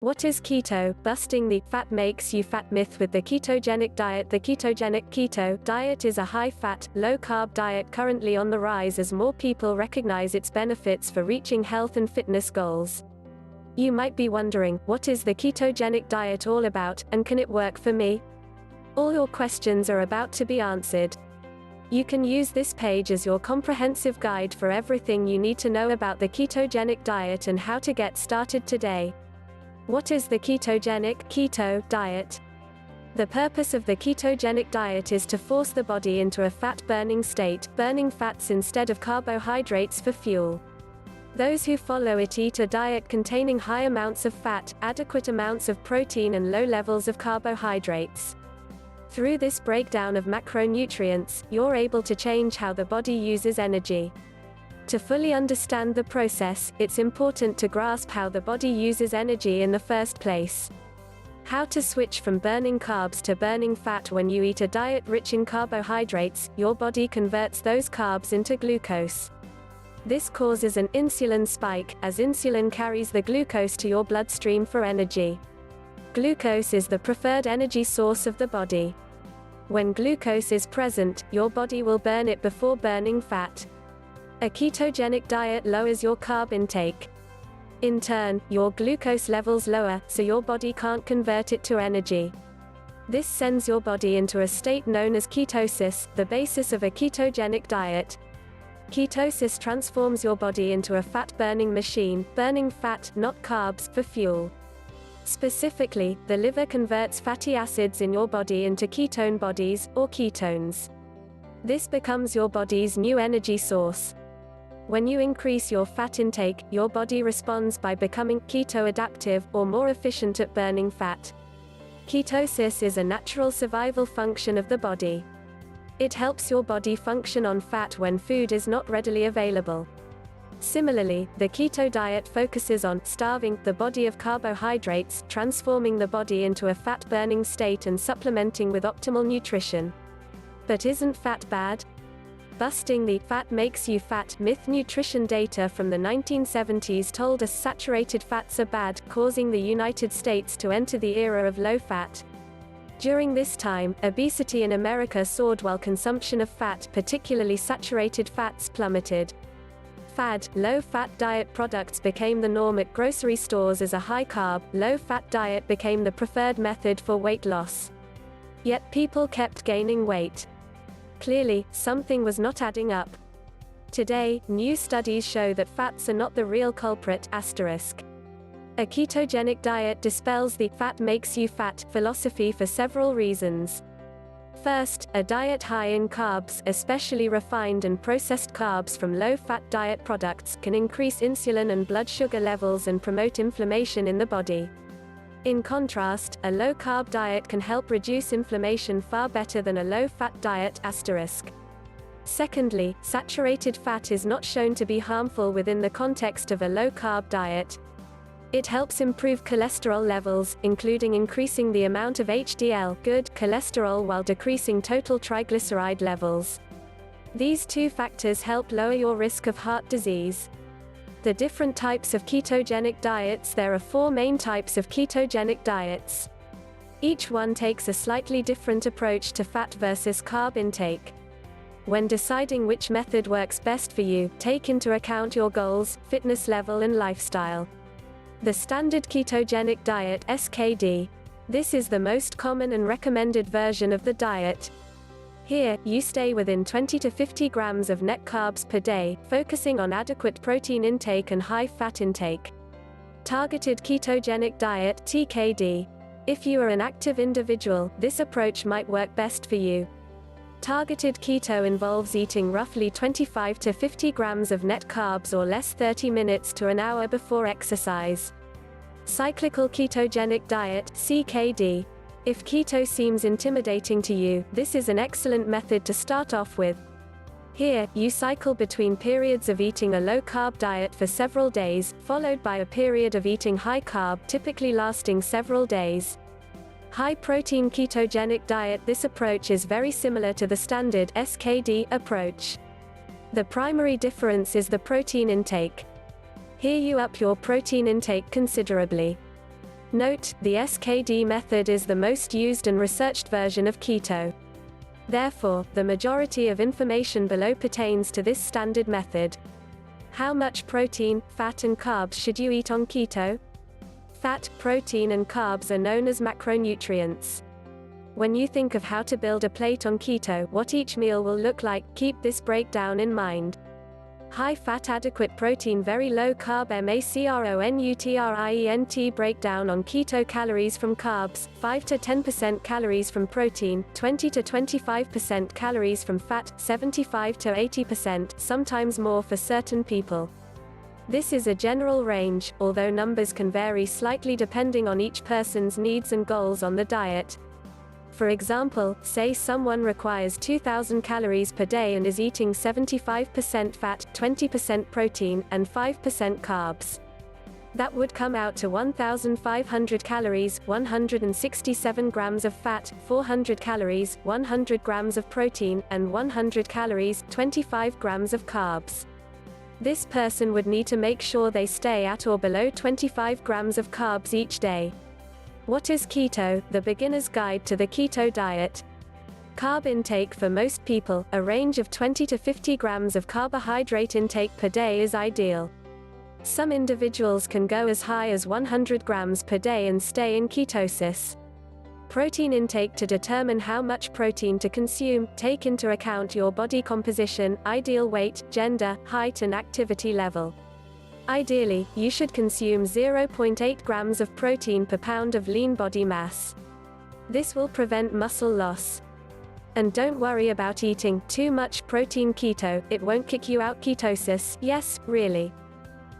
What is keto? Busting the fat makes you fat myth with the ketogenic diet. The ketogenic keto diet is a high-fat, low-carb diet currently on the rise as more people recognize its benefits for reaching health and fitness goals. You might be wondering, what is the ketogenic diet all about, and can it work for me? All your questions are about to be answered. You can use this page as your comprehensive guide for everything you need to know about the ketogenic diet and how to get started today. What is the ketogenic keto diet? The purpose of the ketogenic diet is to force the body into a fat-burning state, burning fats instead of carbohydrates for fuel. Those who follow it eat a diet containing high amounts of fat, adequate amounts of protein and low levels of carbohydrates. Through this breakdown of macronutrients, you're able to change how the body uses energy. To fully understand the process, it's important to grasp how the body uses energy in the first place. How to switch from burning carbs to burning fat. When you eat a diet rich in carbohydrates, your body converts those carbs into glucose. This causes an insulin spike, as insulin carries the glucose to your bloodstream for energy. Glucose is the preferred energy source of the body. When glucose is present, your body will burn it before burning fat. A ketogenic diet lowers your carb intake. In turn, your glucose levels lower, so your body can't convert it to energy. This sends your body into a state known as ketosis, the basis of a ketogenic diet. Ketosis transforms your body into a fat-burning machine, burning fat, not carbs, for fuel. Specifically, the liver converts fatty acids in your body into ketone bodies, or ketones. This becomes your body's new energy source. When you increase your fat intake, your body responds by becoming keto-adaptive, or more efficient at burning fat. Ketosis is a natural survival function of the body. It helps your body function on fat when food is not readily available. Similarly, the keto diet focuses on starving the body of carbohydrates, transforming the body into a fat-burning state and supplementing with optimal nutrition. But isn't fat bad? Busting the fat makes you fat myth. Nutrition data from the 1970s told us saturated fats are bad, causing the United States to enter the era of low fat. During this time, obesity in America soared while consumption of fat, particularly saturated fats, plummeted. Low-fat diet products became the norm at grocery stores as a high-carb, low-fat diet became the preferred method for weight loss. Yet people kept gaining weight. Clearly, something was not adding up. Today, new studies show that fats are not the real culprit. A ketogenic diet dispels the fat makes you fat philosophy for several reasons. First, a diet high in carbs, especially refined and processed carbs from low-fat diet products, can increase insulin and blood sugar levels and promote inflammation in the body. In contrast, a low-carb diet can help reduce inflammation far better than a low-fat diet. Secondly, saturated fat is not shown to be harmful within the context of a low-carb diet. It helps improve cholesterol levels, including increasing the amount of HDL, good cholesterol, while decreasing total triglyceride levels. These two factors help lower your risk of heart disease. The different types of ketogenic diets. There are 4 main types of ketogenic diets. Each one takes a slightly different approach to fat versus carb intake. When deciding which method works best for you, take into account your goals, fitness level and lifestyle. The standard ketogenic diet (SKD). This is the most common and recommended version of the diet. Here, you stay within 20 to 50 grams of net carbs per day, focusing on adequate protein intake and high fat intake. Targeted ketogenic diet (TKD). If you are an active individual, this approach might work best for you. Targeted keto involves eating roughly 25 to 50 grams of net carbs or less 30 minutes to an hour before exercise. Cyclical ketogenic diet (CKD). If keto seems intimidating to you, this is an excellent method to start off with. Here, you cycle between periods of eating a low-carb diet for several days, followed by a period of eating high-carb, typically lasting several days. High-protein ketogenic diet. This approach is very similar to the standard SKD approach. The primary difference is the protein intake. Here you up your protein intake considerably. Note, the SKD method is the most used and researched version of keto. Therefore, the majority of information below pertains to this standard method. How much protein, fat and carbs should you eat on keto? Fat, protein and carbs are known as macronutrients. When you think of how to build a plate on keto, what each meal will look like, keep this breakdown in mind. High fat, adequate protein, very low carb macronutrient breakdown on keto: calories from carbs, 5 to 10% calories from protein, 20 to 25% calories from fat, 75 to 80%, sometimes more for certain people. This is a general range, although numbers can vary slightly depending on each person's needs and goals on the diet. For example, say someone requires 2,000 calories per day and is eating 75% fat, 20% protein, and 5% carbs. That would come out to 1,500 calories, 167 grams of fat, 400 calories, 100 grams of protein, and 100 calories, 25 grams of carbs. This person would need to make sure they stay at or below 25 grams of carbs each day. What is keto? The beginner's guide to the keto diet. Carb intake for most people, a range of 20 to 50 grams of carbohydrate intake per day is ideal. Some individuals can go as high as 100 grams per day and stay in ketosis. Protein intake: to determine how much protein to consume, take into account your body composition, ideal weight, gender, height and activity level. Ideally, you should consume 0.8 grams of protein per pound of lean body mass. This will prevent muscle loss. And don't worry about eating too much protein. Keto, it won't kick you out ketosis. Yes, really.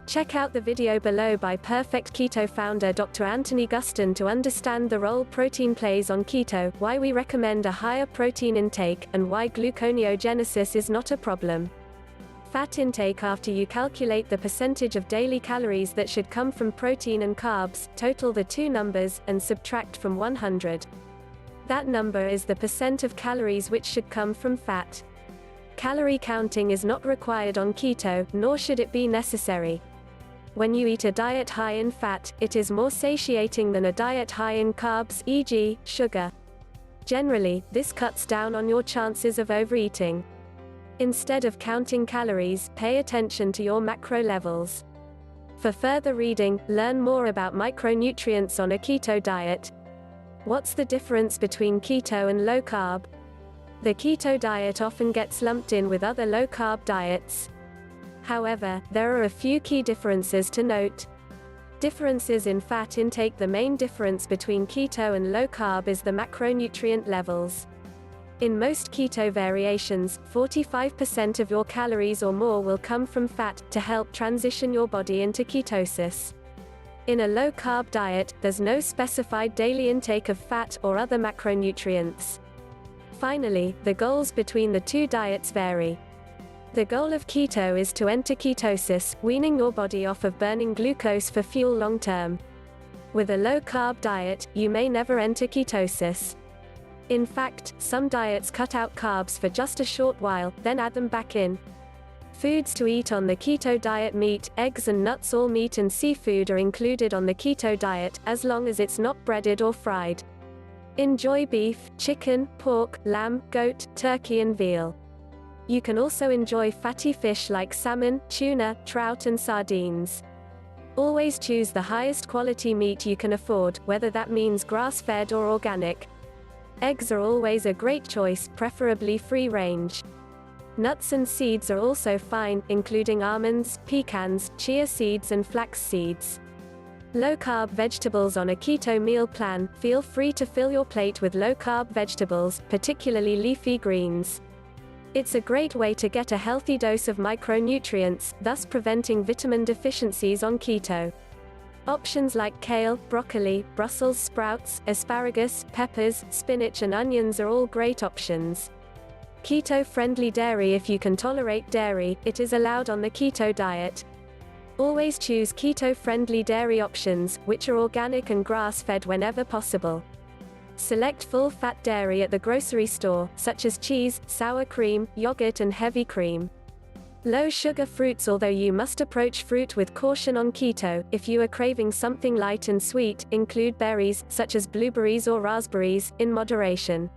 Check out the video below by Perfect Keto founder Dr. Anthony Guston to understand the role protein plays on keto, why we recommend a higher protein intake, and why gluconeogenesis is not a problem. Fat intake: after you calculate the percentage of daily calories that should come from protein and carbs, total the two numbers, and subtract from 100. That number is the percent of calories which should come from fat. Calorie counting is not required on keto, nor should it be necessary. When you eat a diet high in fat, it is more satiating than a diet high in carbs, e.g., sugar. Generally, this cuts down on your chances of overeating. Instead of counting calories, pay attention to your macro levels. For further reading, learn more about micronutrients on a keto diet. What's the difference between keto and low carb? The keto diet often gets lumped in with other low carb diets. However, there are a few key differences to note. Differences in fat intake: the main difference between keto and low carb is the macronutrient levels. In most keto variations, 45% of your calories or more will come from fat, to help transition your body into ketosis. In a low-carb diet, there's no specified daily intake of fat or other macronutrients. Finally, the goals between the two diets vary. The goal of keto is to enter ketosis, weaning your body off of burning glucose for fuel long-term. With a low-carb diet, you may never enter ketosis. In fact, some diets cut out carbs for just a short while, then add them back in. Foods to eat on the keto diet: meat, eggs and nuts. All meat and seafood are included on the keto diet, as long as it's not breaded or fried. Enjoy beef, chicken, pork, lamb, goat, turkey and veal. You can also enjoy fatty fish like salmon, tuna, trout and sardines. Always choose the highest quality meat you can afford, whether that means grass-fed or organic. Eggs are always a great choice, preferably free-range. Nuts and seeds are also fine, including almonds, pecans, chia seeds and flax seeds. Low-carb vegetables on a keto meal plan: feel free to fill your plate with low-carb vegetables, particularly leafy greens. It's a great way to get a healthy dose of micronutrients, thus preventing vitamin deficiencies on keto. Options like kale, broccoli, Brussels sprouts, asparagus, peppers, spinach and onions are all great options. Keto-friendly dairy: if you can tolerate dairy, it is allowed on the keto diet. Always choose keto-friendly dairy options, which are organic and grass-fed whenever possible. Select full-fat dairy at the grocery store, such as cheese, sour cream, yogurt and heavy cream. Low sugar fruits. Although you must approach fruit with caution on keto, if you are craving something light and sweet, include berries, such as blueberries or raspberries, in moderation.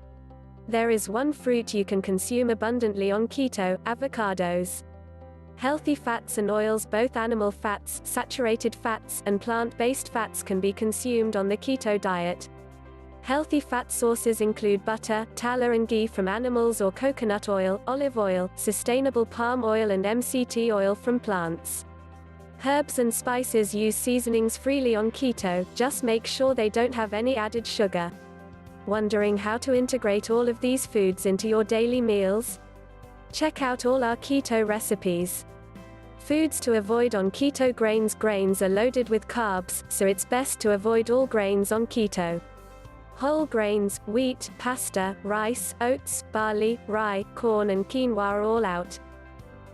There is one fruit you can consume abundantly on keto: avocados. Healthy fats and oils, both animal fats, saturated fats, and plant-based fats, can be consumed on the keto diet. Healthy fat sources include butter, tallow and ghee from animals, or coconut oil, olive oil, sustainable palm oil, and MCT oil from plants. Herbs and spices. Use seasonings freely on keto, just make sure they don't have any added sugar. Wondering how to integrate all of these foods into your daily meals? Check out all our keto recipes. Foods to avoid on keto. Grains. Grains are loaded with carbs, so it's best to avoid all grains on keto. Whole grains, wheat, pasta, rice, oats, barley, rye, corn and quinoa are all out.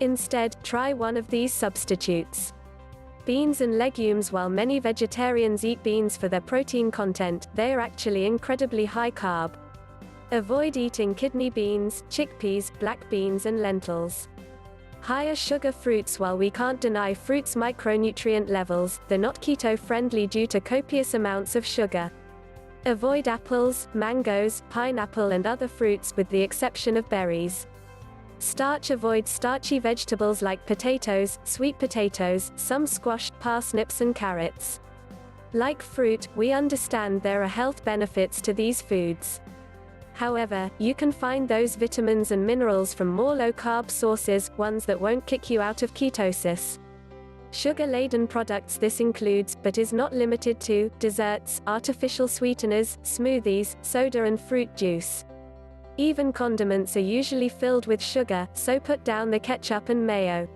Instead, try one of these substitutes. Beans and legumes. While many vegetarians eat beans for their protein content, they are actually incredibly high carb. Avoid eating kidney beans, chickpeas, black beans and lentils. Higher sugar fruits. While we can't deny fruits' micronutrient levels, they're not keto-friendly due to copious amounts of sugar. Avoid apples, mangoes, pineapple and other fruits, with the exception of berries. Starch. Avoid starchy vegetables like potatoes, sweet potatoes, some squash, parsnips and carrots. Like fruit, we understand there are health benefits to these foods. However, you can find those vitamins and minerals from more low-carb sources, ones that won't kick you out of ketosis. Sugar-laden products. This includes, but is not limited to, desserts, artificial sweeteners, smoothies, soda and fruit juice. Even condiments are usually filled with sugar, so put down the ketchup and mayo.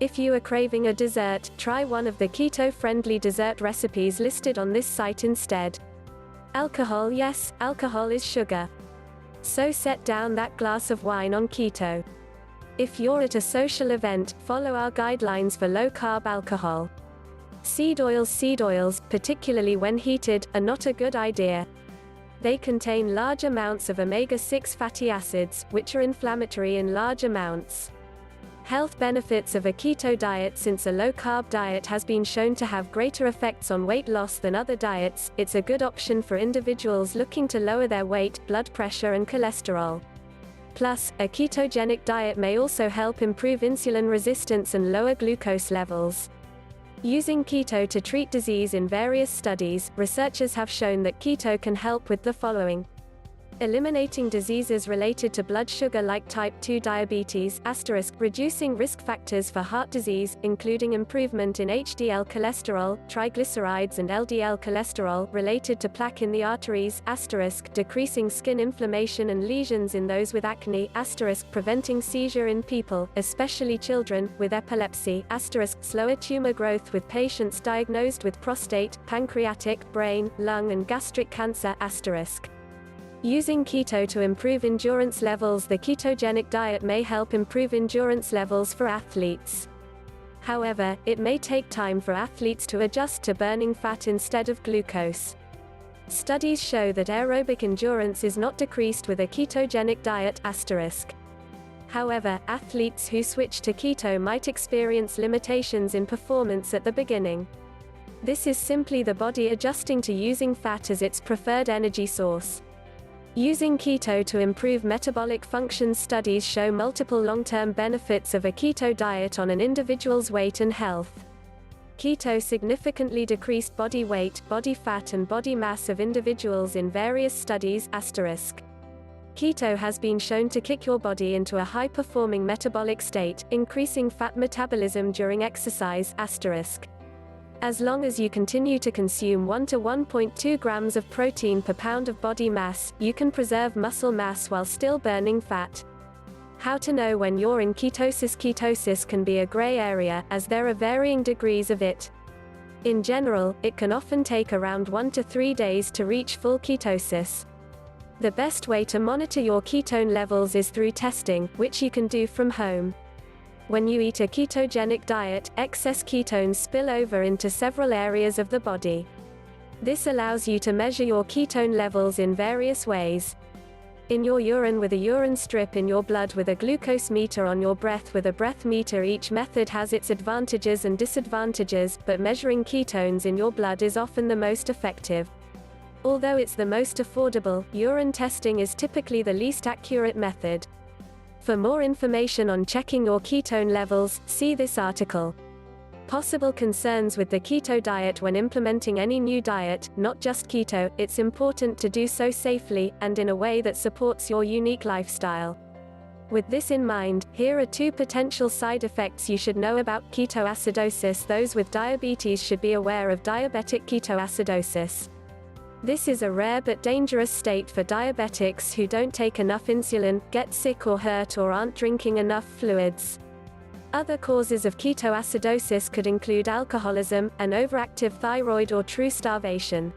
If you are craving a dessert, try one of the keto-friendly dessert recipes listed on this site instead. Alcohol. Yes, alcohol is sugar. So set down that glass of wine on keto. If you're at a social event, follow our guidelines for low-carb alcohol. Seed oils. Seed oils, particularly when heated, are not a good idea. They contain large amounts of omega-6 fatty acids, which are inflammatory in large amounts. Health benefits of a keto diet. Since a low-carb diet has been shown to have greater effects on weight loss than other diets, it's a good option for individuals looking to lower their weight, blood pressure and cholesterol. Plus, a ketogenic diet may also help improve insulin resistance and lower glucose levels. Using keto to treat disease. In various studies, researchers have shown that keto can help with the following: eliminating diseases related to blood sugar like type 2 diabetes, reducing risk factors for heart disease, including improvement in HDL cholesterol, triglycerides and LDL cholesterol related to plaque in the arteries, decreasing skin inflammation and lesions in those with acne, preventing seizure in people, especially children, with epilepsy, slower tumor growth with patients diagnosed with prostate, pancreatic, brain, lung and gastric cancer, Using keto to improve endurance levels. The ketogenic diet may help improve endurance levels for athletes. However, it may take time for athletes to adjust to burning fat instead of glucose. Studies show that aerobic endurance is not decreased with a ketogenic diet. However, athletes who switch to keto might experience limitations in performance at the beginning. This is simply the body adjusting to using fat as its preferred energy source. Using keto to improve metabolic function. Studies show multiple long-term benefits of a keto diet on an individual's weight and health. Keto significantly decreased body weight, body fat and body mass of individuals in various studies. Keto has been shown to kick your body into a high-performing metabolic state, increasing fat metabolism during exercise. As long as you continue to consume 1 to 1.2 grams of protein per pound of body mass, you can preserve muscle mass while still burning fat. How to know when you're in ketosis? Ketosis can be a gray area, as there are varying degrees of it. In general, it can often take around 1 to 3 days to reach full ketosis. The best way to monitor your ketone levels is through testing, which you can do from home. When you eat a ketogenic diet, excess ketones spill over into several areas of the body. This allows you to measure your ketone levels in various ways. in your urine with a urine strip, in your blood with a glucose meter, on your breath with a breath meter. Each method has its advantages and disadvantages, but measuring ketones in your blood is often the most effective. Although it's the most affordable, urine testing is typically the least accurate method. For more information on checking your ketone levels, see this article. Possible concerns with the keto diet. When implementing any new diet, not just keto, it's important to do so safely, and in a way that supports your unique lifestyle. With this in mind, here are 2 potential side effects you should know about ketoacidosis. Those with diabetes should be aware of diabetic ketoacidosis. This is a rare but dangerous state for diabetics who don't take enough insulin, get sick or hurt, or aren't drinking enough fluids. Other causes of ketoacidosis could include alcoholism, an overactive thyroid, or true starvation.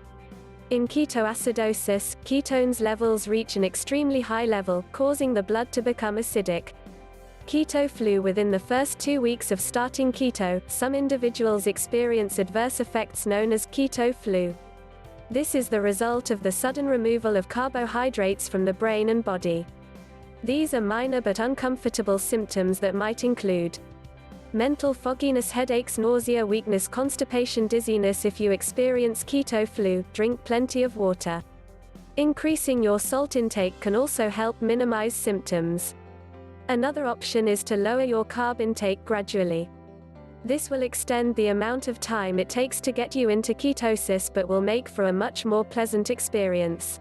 In ketoacidosis, ketones levels reach an extremely high level, causing the blood to become acidic. Keto flu. Within the first 2 weeks of starting keto, some individuals experience adverse effects known as keto flu. This is the result of the sudden removal of carbohydrates from the brain and body. These are minor but uncomfortable symptoms that might include mental fogginess, headaches, nausea, weakness, constipation, dizziness. If you experience keto flu, drink plenty of water. Increasing your salt intake can also help minimize symptoms. Another option is to lower your carb intake gradually. This will extend the amount of time it takes to get you into ketosis, but will make for a much more pleasant experience.